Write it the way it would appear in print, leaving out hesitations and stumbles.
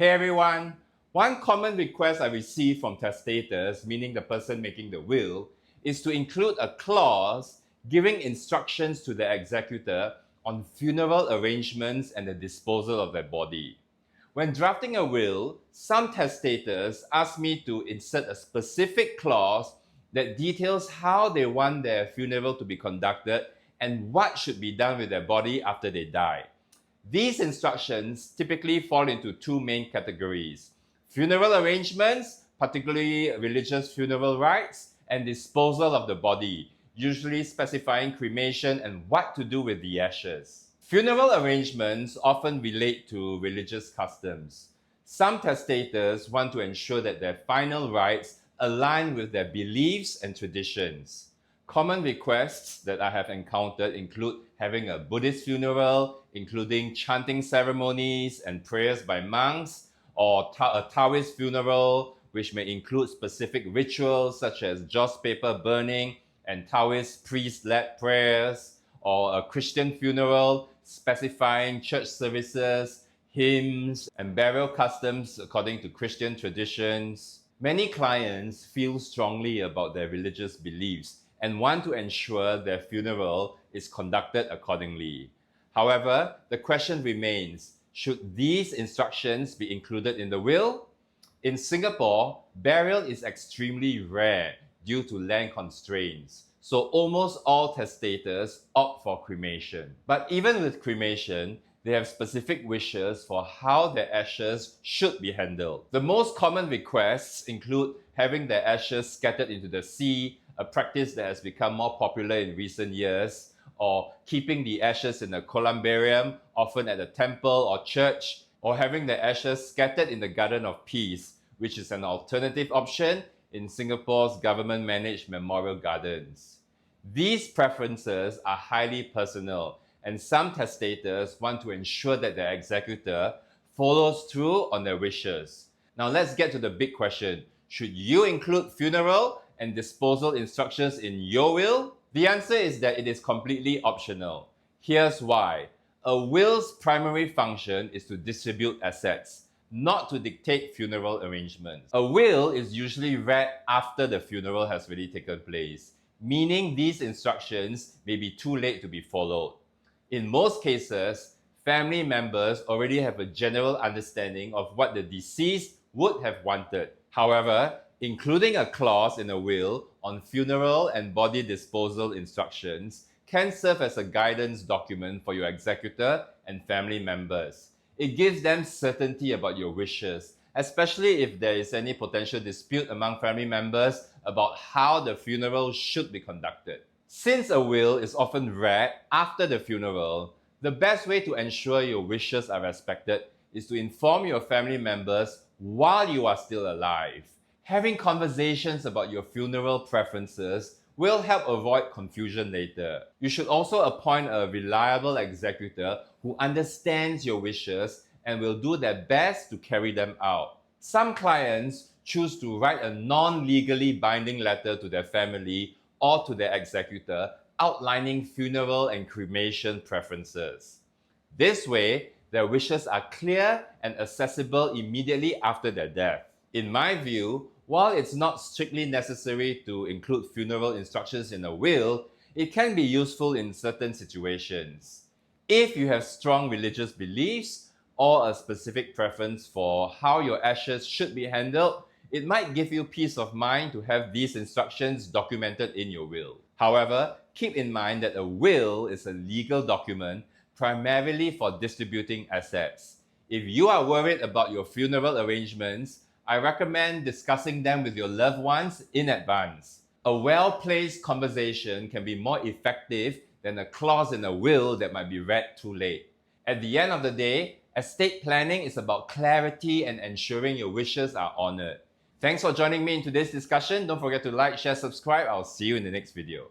Hey everyone! One common request I receive from testators, meaning the person making the will, is to include a clause giving instructions to the executor on funeral arrangements and the disposal of their body. When drafting a will, some testators ask me to insert a specific clause that details how they want their funeral to be conducted and what should be done with their body after they die. These instructions typically fall into two main categories: funeral arrangements, particularly religious funeral rites, and disposal of the body, usually specifying cremation and what to do with the ashes. Funeral arrangements often relate to religious customs. Some testators want to ensure that their final rites align with their beliefs and traditions. Common requests that I have encountered include having a Buddhist funeral, including chanting ceremonies and prayers by monks, or a Taoist funeral, which may include specific rituals such as joss paper burning and Taoist priest-led prayers, or a Christian funeral specifying church services, hymns, and burial customs according to Christian traditions. Many clients feel strongly about their religious beliefs and want to ensure their funeral is conducted accordingly. However, the question remains, should these instructions be included in the will? In Singapore, burial is extremely rare due to land constraints, so almost all testators opt for cremation. But even with cremation, they have specific wishes for how their ashes should be handled. The most common requests include having their ashes scattered into the sea, a practice that has become more popular in recent years, or keeping the ashes in a columbarium, often at a temple or church, or having the ashes scattered in the Garden of Peace, which is an alternative option in Singapore's government-managed memorial gardens. These preferences are highly personal, and some testators want to ensure that their executor follows through on their wishes. Now let's get to the big question. Should you include funeral and disposal instructions in your will? The answer is that it is completely optional. Here's why. A will's primary function is to distribute assets, not to dictate funeral arrangements. A will is usually read after the funeral has already taken place, meaning these instructions may be too late to be followed. In most cases, family members already have a general understanding of what the deceased would have wanted. However, including a clause in a will on funeral and body disposal instructions can serve as a guidance document for your executor and family members. It gives them certainty about your wishes, especially if there is any potential dispute among family members about how the funeral should be conducted. Since a will is often read after the funeral, the best way to ensure your wishes are respected is to inform your family members while you are still alive. Having conversations about your funeral preferences will help avoid confusion later. You should also appoint a reliable executor who understands your wishes and will do their best to carry them out. Some clients choose to write a non-legally binding letter to their family or to their executor outlining funeral and cremation preferences. This way, their wishes are clear and accessible immediately after their death. In my view, while it's not strictly necessary to include funeral instructions in a will, it can be useful in certain situations. If you have strong religious beliefs or a specific preference for how your ashes should be handled, it might give you peace of mind to have these instructions documented in your will. However, keep in mind that a will is a legal document primarily for distributing assets. If you are worried about your funeral arrangements, I recommend discussing them with your loved ones in advance. A well-placed conversation can be more effective than a clause in a will that might be read too late. At the end of the day, estate planning is about clarity and ensuring your wishes are honored. Thanks for joining me in today's discussion. Don't forget to like, share, subscribe. I'll see you in the next video.